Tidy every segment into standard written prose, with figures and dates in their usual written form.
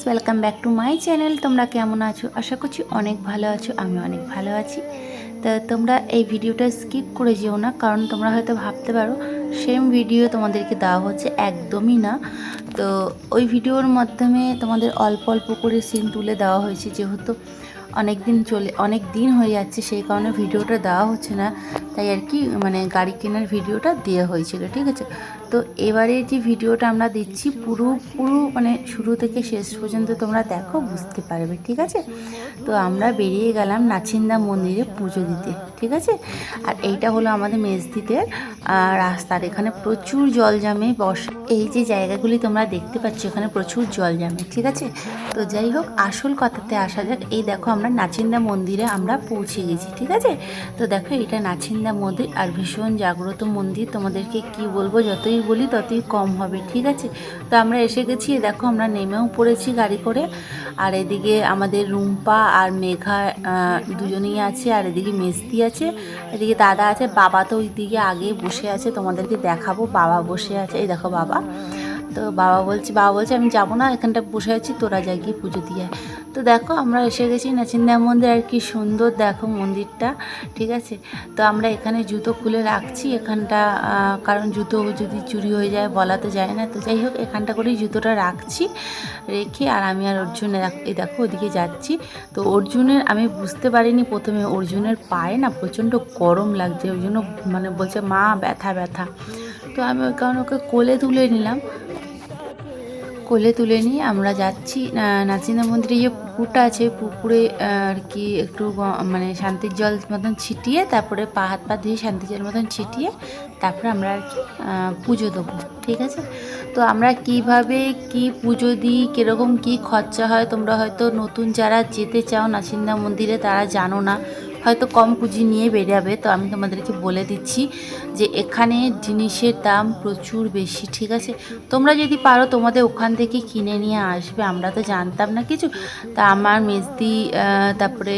Welcome back to my channel. তোমরা কেমন আছো? আশা করছি অনেক ভালো আছো। আমি অনেক ভালো আছি। তো তোমরা এই ভিডিওটা স্কিপ করে যেও না, কারণ তোমরা হয়তো ভাবতে পারো সেম ভিডিও তোমাদেরকে দেওয়া হচ্ছে, একদমই না। তো ওই ভিডিওর মাধ্যমে তোমাদের অল্প অল্প করে সিন তুলে দেওয়া হয়েছে, যেহেতু অনেক দিন হয়ে যাচ্ছে, সেই কারণে ভিডিওটা দেওয়া হচ্ছে না। তাই আর কি গাড়ি কেনার ভিডিওটা দেওয়া হয়েছিল, ঠিক আছে। তো এবারে যে ভিডিওটা আমরা দিচ্ছি পুরো শুরু থেকে শেষ পর্যন্ত তোমরা দেখো, বুঝতে পারবে, ঠিক আছে। তো আমরা বেরিয়ে গেলাম নাচিন্দা মন্দিরে পুজো দিতে, ঠিক আছে। আর এইটা হলো আমাদের মেজদিদের রাস্তার, এখানে প্রচুর জল জমে বর্ষা। এই যে জায়গাগুলি তোমরা দেখতে পাচ্ছ, এখানে প্রচুর জল জমে, ঠিক আছে। তো যাই হোক, আসল কথাতে আসা যাক। এই দেখো, আমরা নাচিন্দা মন্দিরে আমরা পৌঁছে গেছি, ঠিক আছে। তো দেখো, এটা নাচিন্দা মন্দির আর ভীষণ জাগ্রত মন্দির। তোমাদেরকে কি বলবো, যতই বলি ততই কম হবে, ঠিক আছে। তো আমরা এসে গেছি, দেখো আমরা নেমেও পড়েছি গাড়ি করে। আর এদিকে আমাদের রুম্পা আর মেঘা দুজনেই আছে, আর এদিকে মেজদি আছে, এদিকে দাদা আছে, বাবা তো ওই দিকে আগে বসে আছে, তোমাদেরকে দেখাবো। বাবা বসে আছে, এই দেখো বাবা। তো বাবা বলছে আমি যাবো না, এখানটা বসে আছি, তোরা যা গিয়ে পুজো দিয়ে। তো দেখো, আমরা এসে গেছি নাচিন্দা মন্দির। আর কি সুন্দর দেখো মন্দিরটা, ঠিক আছে। তো আমরা এখানে জুতো খুলে রাখছি এখানটা, কারণ জুতো যদি চুরি হয়ে যায় বলা তো যায় না। তো যাই হোক, এখানটা করেই জুতোটা রাখছি, রেখে আর আমি আর অর্জুন এই দেখো ওদিকে যাচ্ছি। তো অর্জুনের আমি বুঝতে পারিনি প্রথমে, অর্জুনের পায়ে না প্রচণ্ড গরম লাগছে, ওই জন্য বলছে মা ব্যথা ব্যথা। তো আমি ওই কারণে ওকে কোলে তুলে নিয়ে আমরা যাচ্ছি নাচিন্দা মন্দিরে। যে পুকুরটা আছে, পুকুরে আর কি একটু শান্তির জল মতন ছিটিয়ে, তারপরে হাত পা ধুয়ে শান্তির জল মতন ছিটিয়ে তারপরে আমরা আর কি পুজো দেবো, ঠিক আছে। তো আমরা কিভাবে কি পুজো দিই, কীরকম কি খরচা হয়, তোমরা হয়তো নতুন যারা যেতে চাও নাচিন্দা মন্দিরে তারা জানো না, হয়তো কম পুঁজি নিয়ে বেরাবে। তো আমি তোমাদেরকে বলে দিচ্ছি যে এখানে জিনিসের দাম প্রচুর বেশি, ঠিক আছে। তোমরা যদি পারো তোমাদের ওখান থেকে কিনে নিয়ে আসবে, আমরা তো জানতাম না কিছু। তা আমার মেজদি তারপরে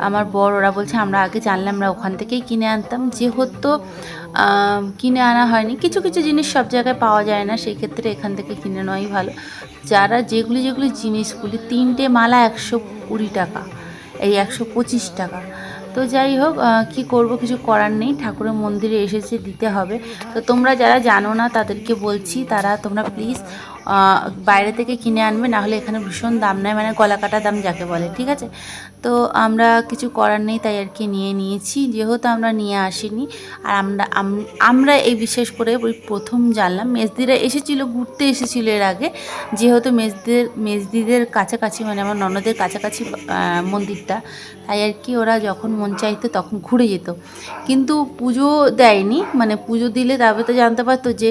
আমার বর, ওরা বলছে আমরা আগে জানলে আমরা ওখান থেকেই কিনে আনতাম, যেহেতু কিনে আনা হয়নি। কিছু কিছু জিনিস সব জায়গায় পাওয়া যায় না, সেই ক্ষেত্রে এখান থেকে কিনে নেওয়াই ভালো। যারা যেগুলি জিনিসগুলি, 3টে মালা 120 টাকা, এই 125 টাকা। তো যাই হোক, কি করব, কিছু করার নেই, ঠাকুরের মন্দিরে এসেছে, দিতে হবে। তো তোমরা যারা জানো না তাদেরকে বলছি, তোমরা প্লিজ বাইরে থেকে কিনে আনবে, নাহলে এখানে ভীষণ দাম নেয়, গলা কাটা দাম যাকে বলে, ঠিক আছে। তো আমরা কিছু করার নেই, তাই আর কি নিয়ে নিয়েছি, যেহেতু আমরা নিয়ে আসিনি। আর আমরা এই বিশেষ করে ওই প্রথম জানলাম, মেজদিরা ঘুরতে এসেছিলো এর আগে, যেহেতু মেজদিদের কাছাকাছি, আমার ননদের কাছাকাছি মন্দিরটা, তাই আর কি ওরা যখন মন চাইতো তখন ঘুরে যেত, কিন্তু পুজো দেয়নি। পুজো দিলে তবে তো জানতে পারতো যে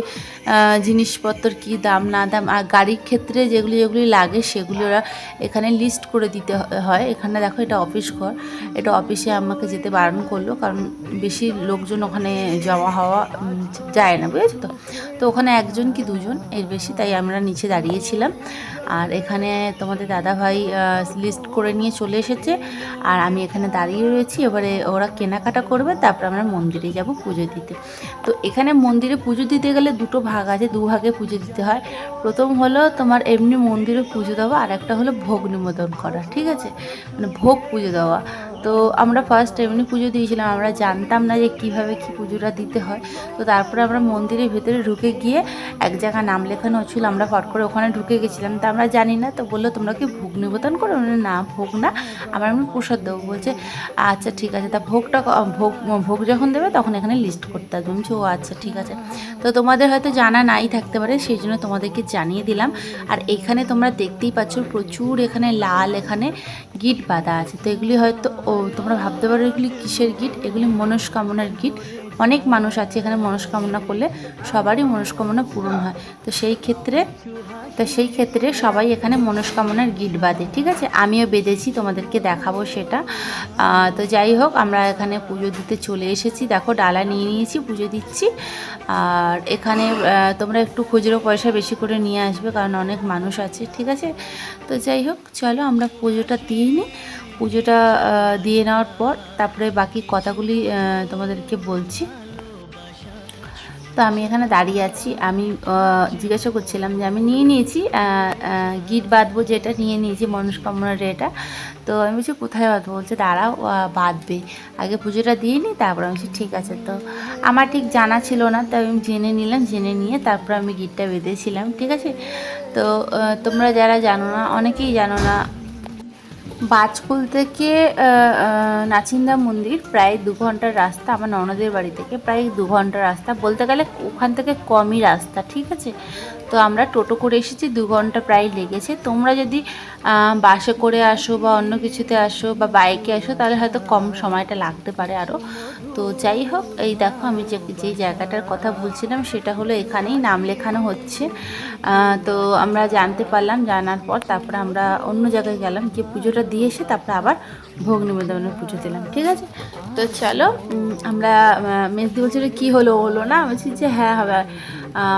জিনিসপত্র কী দাম না দাম। আর গাড়ির ক্ষেত্রে যেগুলি লাগে সেগুলি ওরা এখানে লিস্ট করে দিতে হয়। এখানে দেখো, এটা অফিস ঘর, এটা অফিসে আমাকে যেতে বারণ করলো, কারণ বেশি লোকজন ওখানে জমা হওয়া যায় না, বুঝেছো তো। তো ওখানে একজন কি দুজন, এর বেশি, তাই আমরা নিচে দাঁড়িয়েছিলাম। আর এখানে তোমাদের দাদাভাই লিস্ট করে নিয়ে চলে এসেছে, আর আমি এখানে দাঁড়িয়ে রয়েছি। এবারে ওরা কেনাকাটা করবে, তারপর আমরা মন্দিরে যাব পুজো দিতে। তো এখানে মন্দিরে পুজো দিতে গেলে দুটো ভাগ আছে, দুভাগে পুজো দিতে হয়। প্রথম হলো তোমার এমনি মন্দিরে পুজো দেওয়া, আর একটা হলো ভোগ নিবেদন করা, ঠিক আছে, ভোগ পুজো দেওয়া। তো আমরা ফার্স্ট এমনি পুজো দিয়েছিলাম, আমরা জানতাম না যে কীভাবে কী পুজোটা দিতে হয়। তো তারপরে আমরা মন্দিরের ভেতরে ঢুকে গিয়ে এক জায়গায় নাম লেখানো ছিল, আমরা ফট করে ওখানে ঢুকে গেছিলাম। তা আমরা জানি না, তো বললো তোমরা কি ভোগ নিবেদন করো? না, ভোগ না, আমরা প্রসাদ দেবো। বলছে আচ্ছা ঠিক আছে, তা ভোগ যখন দেবে তখন এখানে লিস্ট করতে হবে। আমি ও আচ্ছা ঠিক আছে। তো তোমাদের হয়তো জানা নাই থাকতে পারে, সেই জন্য তোমাদেরকে জানিয়ে দিলাম। আর এখানে তোমরা দেখতেই পাচ্ছ প্রচুর এখানে লাল এখানে গিট বাঁধা আছে। তো এগুলি হয়তো তোমরা ভাবতে পারো এগুলি কিসের গিট, এগুলি মনস্কামনার গিট। অনেক মানুষ আছে এখানে, মনস্কামনা করলে সবারই মনস্কামনা পূরণ হয়। তো সেই ক্ষেত্রে সবাই এখানে মনস্কামনার গিট বাঁধে, ঠিক আছে। আমিও বেঁধেছি, তোমাদেরকে দেখাবো সেটা। তো যাই হোক, আমরা এখানে পুজো দিতে চলে এসেছি। দেখো, ডালা নিয়ে নিয়েছি, পুজো দিচ্ছি। আর এখানে তোমরা একটু খুচরো পয়সা বেশি করে নিয়ে আসবে, কারণ অনেক মানুষ আছে, ঠিক আছে। তো যাই হোক, চলো আমরা পুজোটা দিয়ে নিই। পুজোটা দিয়ে নেওয়ার পর তারপরে বাকি কথাগুলি তোমাদেরকে বলছি। তো আমি এখানে দাঁড়িয়ে আছি। আমি জিজ্ঞাসা করছিলাম যে আমি নিয়ে নিয়েছি গিট বাঁধবো, যেটা নিয়ে নিয়েছি মনস্কামনার এটা। তো আমি বলছি কোথায় বাঁধবো, বলছে দাঁড়াও বাঁধবে, আগে পুজোটা দিয়ে নিই তারপর। আমি বলছি ঠিক আছে। তো আমার ঠিক জানা ছিল না, তাই আমি জেনে নিলাম, জেনে নিয়ে তারপর আমি গিটটা বেঁধেছিলাম, ঠিক আছে। তো তোমরা যারা জানো না, অনেকেই জানো না, বাজকুল থেকে নাচিন্দা মন্দির প্রায় 2 ঘন্টার রাস্তা। আমার ননদের বাড়ি থেকে প্রায় 2 ঘন্টার রাস্তা, বলতে গেলে ওখান থেকে কমই রাস্তা, ঠিক আছে। তো আমরা টোটো করে এসেছি, 2 ঘন্টা প্রায় লেগেছে। তোমরা যদি বাসে করে আসো বা অন্য কিছুতে আসো বা বাইকে আসো, তাহলে হয়তো কম সময়টা লাগতে পারে আরও। তো যাই হোক, এই দেখো আমি যেই জায়গাটার কথা বলছিলাম সেটা হলো এখানেই নাম লেখানো হচ্ছে। তো আমরা জানতে পারলাম, জানার পর তারপরে আমরা অন্য জায়গায় গেলাম, গিয়ে পুজোটা দিয়ে এসে তারপরে আবার ভোগ নিবেদনের পুজো দিলাম, ঠিক আছে। তো চলো, আমরা মেজদি বলছিল কী হলো, হলো না, বলছি যে হ্যাঁ হবে,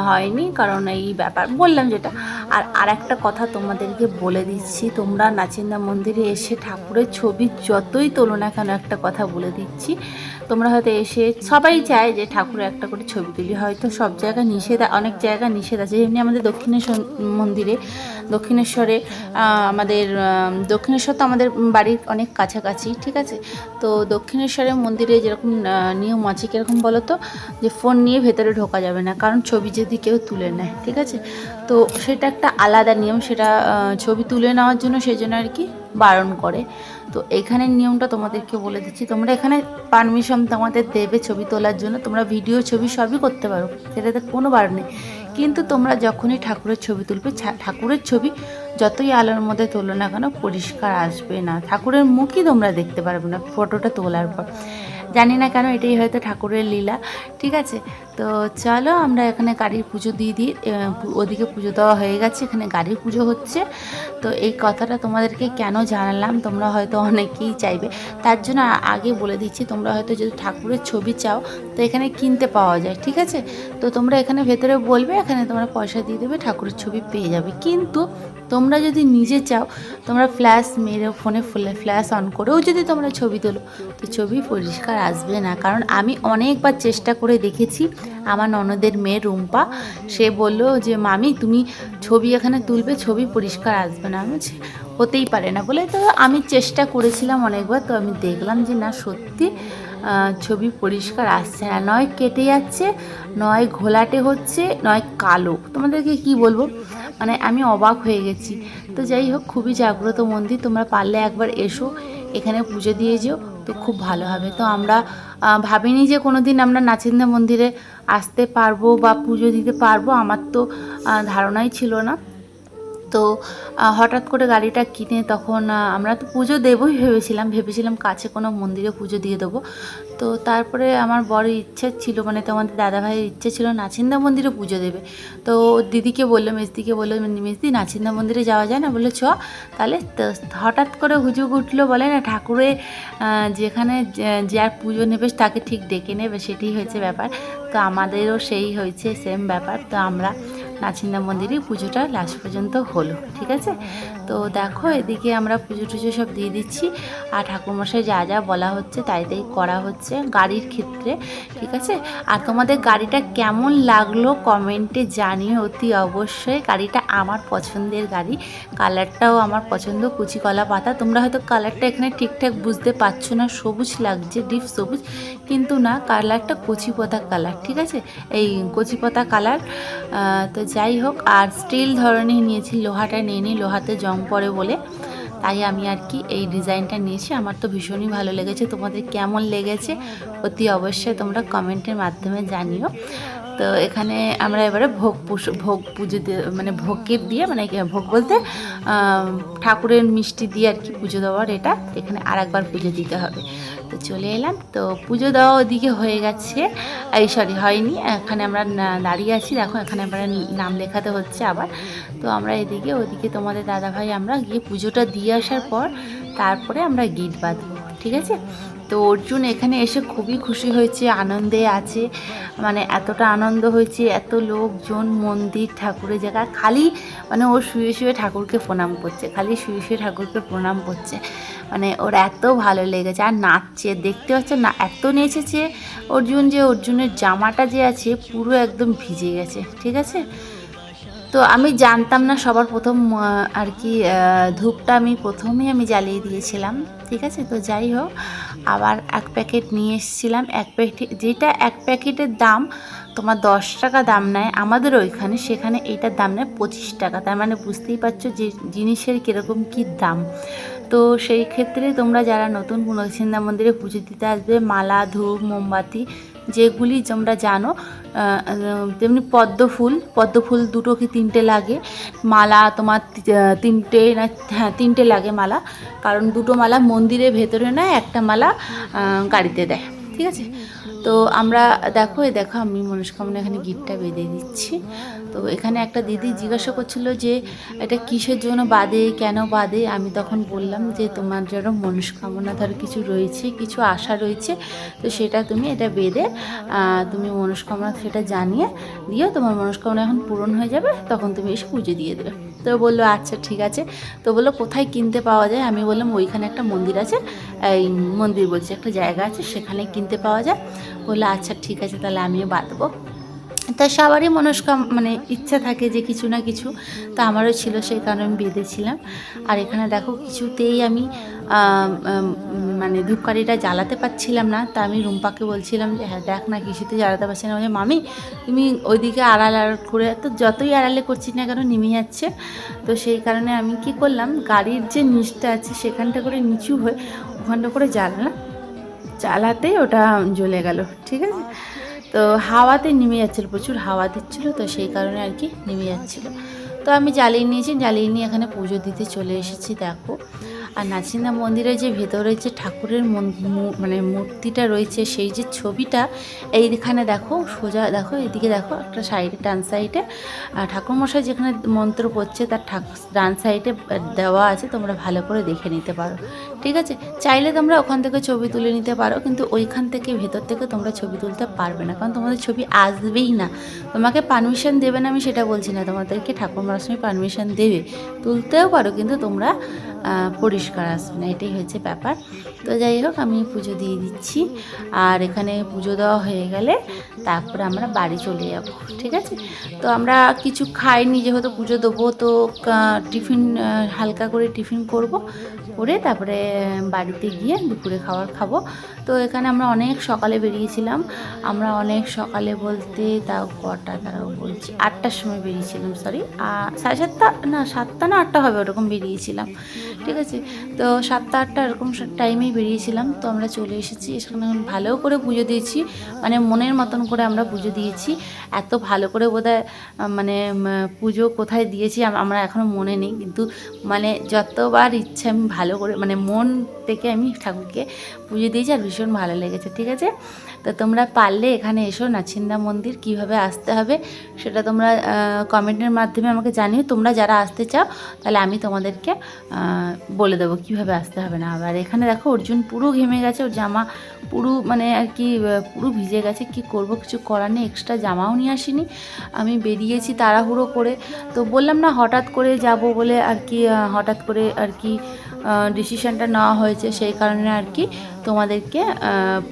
হয়নি, কারণ এই ব্যাপার বললাম যেটা। আর একটা কথা তোমাদেরকে বলে দিচ্ছি, তোমরা নাচিন্দা মন্দিরে এসে ঠাকুরের ছবি যতই তোলো না কেন, একটা কথা বলে দিচ্ছি, তোমরা হয়তো এসে সবাই চায় যে ঠাকুরের একটা করে ছবি তুলি, হয়তো সব জায়গায় নিষেধ, অনেক জায়গায় নিষেধ আছে। যেমনি আমাদের দক্ষিণেশ্বর মন্দিরে, দক্ষিণেশ্বরে আমাদের দক্ষিণেশ্বর তো আমাদের বাড়ির অনেক কাছাকাছি, ঠিক আছে। তো দক্ষিণেশ্বরের মন্দিরে যেরকম নিয়ম আছে, কীরকম বলো তো, যে ফোন নিয়ে ভেতরে ঢোকা যাবে না, কারণ ছবি যদি কেউ তুলে নেয়, ঠিক আছে। তো সেটা একটা আলাদা নিয়ম, সেটা ছবি তুলে নেওয়ার জন্য, সেই জন্য আর কি বারণ করে। তো এখানের নিয়মটা তোমাদেরকে বলে দিচ্ছি, তোমরা এখানে পারমিশন তোমাদের দেবে ছবি তোলার জন্য, তোমরা ভিডিও ছবি সবই করতে পারো, সেটাতে কোনো বারণ নেই। কিন্তু তোমরা যখনই ঠাকুরের ছবি তুলবে, ঠাকুরের ছবি যতই আলোর মধ্যে তোলো না কেন, পরিষ্কার আসবে না, ঠাকুরের মুখই তোমরা দেখতে পারবে না ফটোটা তোলার পর। জানি না কেন, এটাই হয়তো ঠাকুরের লীলা, ঠিক আছে। তো চলো, আমরা এখানে গাড়ির পুজো দিয়ে দিই, ওদিকে পুজো দেওয়া হয়ে গেছে, এখানে গাড়ির পুজো হচ্ছে। তো এই কথাটা তোমাদেরকে কেন জানালাম, তোমরা হয়তো অনেকেই চাইবে, তার জন্য আগে বলে দিচ্ছি। তোমরা হয়তো যদি ঠাকুরের ছবি চাও, তো এখানে কিনতে পাওয়া যায়, ঠিক আছে। তো তোমরা এখানে ভেতরে বলবে, এখানে তোমরা পয়সা দিয়ে দেবে, ঠাকুরের ছবি পেয়ে যাবে। কিন্তু তোমরা যদি নিজে চাও, তোমরা ফ্ল্যাশ মেরে, ফোনে ফ্ল্যাশ অন করেও যদি তোমরা ছবি তোলো, তো ছবি পরিষ্কার আসবে না। কারণ আমি অনেকবার চেষ্টা করে দেখেছি, আমার ননদের মেয়ে রুম্পা, সে বললো যে মামি তুমি ছবি এখানে তুলবে, ছবি পরিষ্কার আসবে না। আমি হতেই পারে না বলে, তো আমি চেষ্টা করেছিলাম অনেকবার, তো আমি দেখলাম যে না, সত্যি ছবি পরিষ্কার আসছে না, নয় কেটে যাচ্ছে, নয় ঘোলাটে হচ্ছে, নয় কালো। তোমাদেরকে কি বলবো, মানে আমি অবাক হয়ে গেছি। তো যাই হোক, খুবই জাগ্রত মন্দির, তোমরা পারলে একবার এসো, এখানে পুজো দিয়ে যেও, তো খুব ভালো হবে। তো আমরা ভাবিনি যে কোনো দিন আমরা নাচিন্দা মন্দিরে আসতে পারবো বা পুজো দিতে পারবো, আমার তো ধারণাই ছিল না। তো হঠাৎ করে গাড়িটা কিনে তখন আমরা তো পুজো দেবই ভেবেছিলাম কাছে কোনো মন্দিরে পুজো দিয়ে দেবো। তো তারপরে আমার বড় ইচ্ছা ছিল, মানে তোমাদের দাদাভাইয়ের ইচ্ছে ছিল নাচিন্দা মন্দিরে পুজো দেবে। তো দিদিকে বললো, মেজদিকে বললো, মেজদি নাচিন্দা মন্দিরে যাওয়া যায় না, বললো চ। তাহলে হঠাৎ করে হুজুগ উঠলো, বলে না ঠাকুরে যেখানে যার পুজো নেবে তাকে ঠিক ডেকে নেবে, সেটাই হয়েছে ব্যাপার। তো আমাদেরও সেই হয়েছে সেম ব্যাপার। তো আমরা নাচিন্দা মন্দিরে পুজোটা লাস্ট পর্যন্ত হলো, ঠিক আছে। তো দেখো, এদিকে আমরা পুজো টুজো সব দিয়ে দিচ্ছি, আর ঠাকুরমশাই যা যা বলা হচ্ছে তাই তাই করা হচ্ছে গাড়ির ক্ষেত্রে, ঠিক আছে। আর তোমাদের গাড়িটা কেমন লাগলো কমেন্টে জানিও অতি অবশ্যই। গাড়িটা আমার পছন্দের গাড়ি, কালারটাও আমার পছন্দ, কুচি কলা পাতা। তোমরা হয়তো কালারটা এখানে ঠিকঠাক বুঝতে পারছো না, সবুজ লাগছে, ডিপ সবুজ, কিন্তু না, কালারটা কচি পাতা কালার, ঠিক আছে, এই কচি পাতা কালার। তো যাই হোক, আর স্টিল ধরনের নিয়েছি, লোহাটা নিয়ে নিই, লোহাতে জং পড়ে বলে, তাই আমি আর কি এই ডিজাইনটা নিয়েছি। আমার তো ভীষণই ভালো লেগেছে, তোমাদের কেমন লেগেছে অতি অবশ্যই তোমরা কমেন্টের মাধ্যমে জানিও। তো এখানে আমরা এবারে ভোগ পুজো দিয়ে, মানে ভোগকে দিয়ে, মানে ভোগ বলতে ঠাকুরের মিষ্টি দিয়ে আর কি পুজো দেওয়ার, এটা এখানে আর একবার পুজো দিতে হবে। তো চলে এলাম, তো পুজো দেওয়া ওদিকে হয়ে গেছে, এই সরি হয়নি, এখানে আমরা দাঁড়িয়ে আছি, দেখো এখানে আমরা নাম লেখাতে হচ্ছে আবার। তো আমরা এদিকে, ওদিকে তোমাদের দাদাভাই, আমরা গিয়ে পুজোটা দিয়ে আসার পর তারপরে আমরা গিট বাঁধবো, ঠিক আছে। তো অর্জুন এখানে এসে খুবই খুশি হয়েছে, আনন্দে আছে, মানে এতটা আনন্দ হয়েছে, এত লোকজন, মন্দির, ঠাকুরের জায়গা, খালি মানে ও শুয়ে শুয়ে ঠাকুরকে প্রণাম করছে, খালি শুয়ে শুয়ে ঠাকুরকে প্রণাম করছে। মানে ওর এত ভালো লেগেছে, আর নাচছে, দেখতে পাচ্ছ না, এত নেচেছে অর্জুন যে অর্জুনের জামাটা যে আছে পুরো একদম ভিজে গেছে, ঠিক আছে। তো আমি জানতাম না, সবার প্রথম আর কি ধূপটা আমি প্রথমেই আমি জ্বালিয়ে দিয়েছিলাম, ঠিক আছে। তো যাই হোক, আবার এক প্যাকেট নিয়ে এসেছিলাম, এক প্যাকেট, যেটা এক প্যাকেটের দাম তোমার 10 টাকা দাম নেয় আমাদের ওইখানে, সেখানে এইটার দাম নেয় 25 টাকা। তার মানে বুঝতেই পারছো যে জিনিসের কীরকম কী দাম। তো সেই ক্ষেত্রে তোমরা যারা নতুন পুনর্চিন্তা মন্দিরে পুজো দিতে আসবে, মালা, ধূপ, মোমবাতি যেগুলি তোমরা জানো, তেমনি পদ্ম ফুল 2 কি 3টে লাগে, মালা তোমার 3টে না, হ্যাঁ 3টে লাগে মালা, কারণ 2টো মালা মন্দিরের ভেতরে নেয়, একটা মালা গাড়িতে দেয়, ঠিক আছে। তো আমরা দেখো আমি মনস্কামনা এখানে গিটটা বেঁধে দিচ্ছি। তো এখানে একটা দিদি জিজ্ঞাসা করছিল যে এটা কিসের জন্য বাঁধে, কেন বাঁধে। আমি তখন বললাম যে তোমার যেন মনস্কামনা ধরো কিছু রয়েছে, কিছু আশা রয়েছে, তো সেটা তুমি এটা বেঁধে তুমি মনস্কামনা সেটা জানিয়ে দিও, তোমার মনস্কামনা এখন পূরণ হয়ে যাবে, তখন তুমি এসে পুজো দিয়ে দেবে। তো বললো আচ্ছা ঠিক আছে। তো বললো কোথায় কিনতে পাওয়া যায়। আমি বললাম ওইখানে একটা মন্দির আছে, এই মন্দির বলছি, একটা জায়গা আছে, সেখানে কিনতে পাওয়া যায়। বললো আচ্ছা ঠিক আছে, তাহলে আমিও বাঁধবো। তা সবারই মানে ইচ্ছা থাকে যে কিছু না কিছু, তা আমারও ছিল, সেই কারণে আমি বেঁধেছিলাম। আর এখানে দেখো কিছুতেই আমি মানে ধূপকাঠিটা জ্বালাতে পারছিলাম না, তা আমি রুম্পাকে বলছিলাম যে হ্যাঁ দেখ না, কিছুতেই জ্বালাতে পারছি না। বলছে মামি তুমি ওইদিকে আড়াল করে, তো যতই আড়ালে করছি না কেন নেমে যাচ্ছে। তো সেই কারণে আমি কি করলাম, গাড়ির যে নিচটা আছে সেখানটা করে নিচু হয়ে ওখানটা করে জ্বালাতেই ওটা জ্বলে গেল, ঠিক আছে। তো হাওয়াতে নেমে যাচ্ছিলো, প্রচুর হাওয়া দিচ্ছিলো, তো সেই কারণে আর কি নেমে যাচ্ছিলো। তো আমি জ্বালিয়ে নিয়ে এখানে পুজো দিতে চলে এসেছি। দেখো, আর নাচিন্দা মন্দিরের যে ভেতরে যে ঠাকুরের মানে মূর্তিটা রয়েছে, সেই যে ছবিটা এইখানে দেখো, সোজা দেখো, এদিকে দেখো, একটা সাইডে ডান সাইডে ঠাকুরমশাই যেখানে মন্ত্র পড়ছে তার ডান সাইডে দেওয়া আছে, তোমরা ভালো করে দেখে নিতে পারো, ঠিক আছে। চাইলে তোমরা ওখান থেকে ছবি তুলে নিতে পারো, কিন্তু ওইখান থেকে ভেতর থেকে তোমরা ছবি তুলতে পারবে না, কারণ তোমাদের ছবি আসবেই না। তোমাকে পারমিশন দেবে না আমি সেটা বলছি না, তোমাদেরকে ঠাকুরমশাই পারমিশন দেবে, তুলতেও পারো, কিন্তু তোমরা পরিষ্কার আসবে না, এটাই হচ্ছে ব্যাপার। তো যাই হোক, আমি পুজো দিয়ে দিচ্ছি, আর এখানে পুজো দেওয়া হয়ে গেলে তারপরে আমরা বাড়ি চলে যাব, ঠিক আছে। তো আমরা কিছু খাইনি, যেহেতু পুজো দেবো, তো টিফিন হালকা করে টিফিন করব, করে তারপরে বাড়িতে গিয়ে দুপুরে খাবার খাবো। তো এখানে আমরা অনেক সকালে বেরিয়েছিলাম, আমরা অনেক সকালে বলতে তাও কটা তারাও বলছি 8টার সময় বেরিয়েছিলাম, সরি 7:30 না, 7টা না 8টা হবে, ওরকম বেরিয়েছিলাম, ঠিক আছে। তো 7টা 8টা এরকম টাইমেই বেরিয়েছিলাম। তো আমরা চলে এসেছি, এখানে ভালো করে পুজো দিয়েছি, মানে মনের মতন করে আমরা পুজো দিয়েছি। এত ভালো করে বোধহয় মানে পুজো কোথায় দিয়েছি আমরা এখনও মনে নেই, কিন্তু মানে যতবার ইচ্ছে আমি ভালো করে মানে মন থেকে আমি ঠাকুরকে পুজো দিয়েছি, আর ভীষণ ভালো লেগেছে, ঠিক আছে। তো তোমরা পারলে এখানে এসো, নাচিন্দা মন্দির কিভাবে আসতে হবে সেটা তোমরা কমেন্টের মাধ্যমে আমাকে জানিও। তোমরা যারা আসতে চাও তাহলে আমি তোমাদেরকে বলে দেবো কীভাবে আসতে হবে না। আবার এখানে দেখো অর্জুন পুরো ঘেমে গেছে, ওর জামা পুরো মানে আর কি পুরো ভিজে গেছে, কি করব, কিছু করার নেই, এক্সট্রা জামাও নিয়ে আসিনি, আমি বেরিয়েছি তাড়াহুড়ো করে। তো বললাম না হঠাৎ করে যাব বলে আর কি, হঠাৎ করে আর কি ডিসিশানটা নেওয়া হয়েছে, সেই কারণে আর কি তোমাদেরকে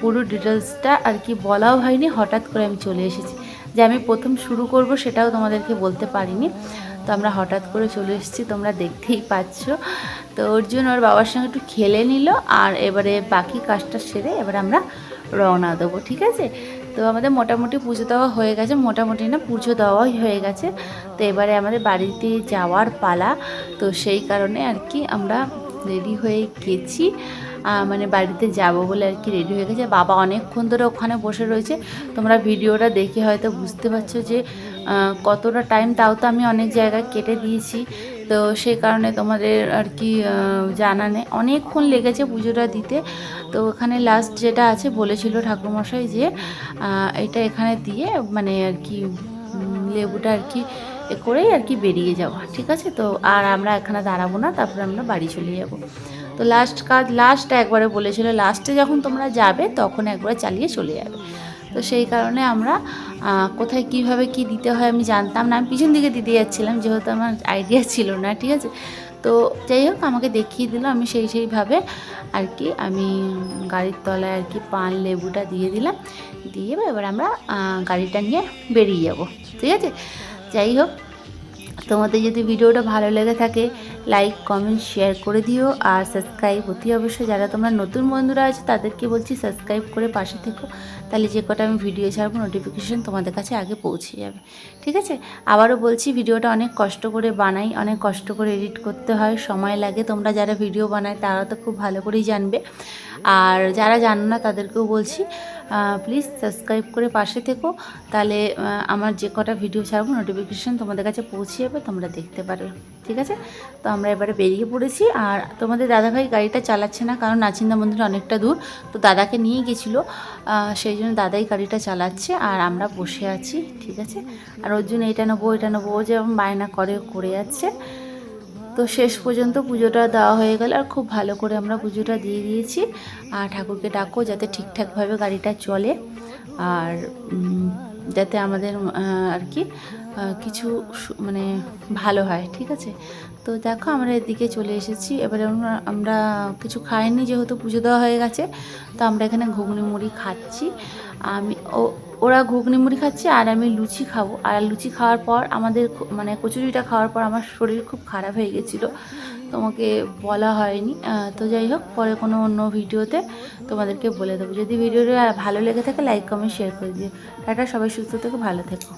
পুরো ডিটেলসটা আর কি বলাও হয়নি, হঠাৎ করে আমি চলে এসেছি। যে আমি প্রথম শুরু করব সেটাও তোমাদেরকে বলতে পারিনি, তো আমরা হঠাৎ করে চলে এসেছি, তোমরা দেখতেই পাচ্ছ। তো অর্জুন ওর বাবার সঙ্গে একটু খেলে নিল, আর এবারে বাকি কাজটা সেরে এবার আমরা রওনা দেবো, ঠিক আছে। তো আমাদের মোটামুটি পুজো দেওয়া হয়ে গেছে, মোটামুটি না পুজো দেওয়াই হয়ে গেছে। তো এবারে আমাদের বাড়িতে যাওয়ার পালা, তো সেই কারণে আর কি আমরা রেডি হয়ে গেছি, মানে বাড়িতে যাব বলে আর কি রেডি হয়ে গেছে। বাবা অনেকক্ষণ ধরে ওখানে বসে রয়েছে, তোমরা ভিডিওটা দেখে হয়তো বুঝতে পারছো যে কতটা টাইম, তাও তো আমি অনেক জায়গায় কেটে দিয়েছি, তো সেই কারণে তোমাদের আর কি জানা নেই, অনেকক্ষণ লেগেছে পুজোটা দিতে। তো ওখানে লাস্ট যেটা আছে বলেছিল ঠাকুরমশাই যে এটা এখানে দিয়ে মানে আর কি লেবুটা আর কি করেই আর কি বেরিয়ে যাওয়া, ঠিক আছে। তো আর আমরা এখানে দাঁড়াবো না, তারপরে আমরা বাড়ি চলে যাব। তো লাস্ট একবারে বলেছিল লাস্টে যখন তোমরা যাবে তখন একবার চালিয়ে চলে যাবে। তো সেই কারণে আমরা কোথায় কিভাবে কি দিতে হয় আমি জানতাম না, আমি পিছন দিকে দিতে যাচ্ছিলাম, যেহেতু আমার আইডিয়া ছিল না, ঠিক আছে। তো যাই হোক আমাকে দেখিয়ে দিল, আমি সেইভাবে আর কি আমি গাড়ির তলায় আর কি পান লেবুটা দিয়ে দিলাম, দিয়ে এবার আমরা গাড়িটা নিয়ে বেরিয়ে যাব। ঠিক আছে, যাই হোক তোমাদের যদি ভিডিওটা ভালো লেগে থাকে লাইক কমেন্ট শেয়ার করে দিও, আর সাবস্ক্রাইব অতি অবশ্যই, যারা তোমরা নতুন বন্ধুরা আছে তাদেরকে বলছি সাবস্ক্রাইব করে পাশে থেকো, তাহলে যে কটা আমি ভিডিও ছাড়বো নোটিফিকেশন তোমাদের কাছে আগে পৌঁছে যাবে। ঠিক আছে, আবারও বলছি ভিডিওটা অনেক কষ্ট করে বানাই, অনেক কষ্ট করে এডিট করতে হয়, সময় লাগে। তোমরা যারা ভিডিও বানায় তারা তো খুব ভালো করেই জানবে, আর যারা জানো না তাদেরকেও বলছি প্লিজ সাবস্ক্রাইব করে পাশে থেকো, তাহলে আমার যে কটা ভিডিও ছাড়বো নোটিফিকেশান তোমাদের কাছে পৌঁছে যাবে, তোমরা দেখতে পারবে। ঠিক আছে, তো আমরা এবারে বেরিয়ে পড়েছি। আর তোমাদের দাদাভাই গাড়িটা চালাচ্ছে না, কারণ নাচিন্দা মন্দির অনেকটা দূর, তো দাদাকে নিয়ে গেছিলো, সেই জন্য দাদাই গাড়িটা চালাচ্ছে আর আমরা বসে আছি। ঠিক আছে, আর ওর জন্য এটা নেবো ও যেমন বায়না করে যাচ্ছে। তো শেষ পর্যন্ত পুজোটা দেওয়া হয়ে গেল, আর খুব ভালো করে আমরা পুজোটা দিয়ে দিয়েছি। আর ঠাকুরকে ডাকো যাতে ঠিকঠাকভাবে গাড়িটা চলে, আর যাতে আমাদের আর কি কিছু মানে ভালো হয়। ঠিক আছে, তো দেখো আমরা এদিকে চলে এসেছি। এবারে আমরা কিছু খাইনি, যেহেতু পুজো দেওয়া হয়ে গেছে, তো আমরা এখানে ঘুগনি মুড়ি খাচ্ছি। ওরা ঘুগনি মুড়ি খাচ্ছে আর আমি লুচি খাবো। আর লুচি খাওয়ার পর আমাদের মানে কচুরিটা খাওয়ার পর আমার শরীর খুব খারাপ হয়ে গেছিলো, তোমাকে বলা হয়নি। তো যাই হোক পরে কোনো অন্য ভিডিওতে তোমাদেরকে বলে দেবো। যদি ভিডিওটা ভালো লেগে থাকে লাইক কমেন্ট শেয়ার করে দিও। টাটা, সবাই সুস্থ থেকো, ভালো থেকো।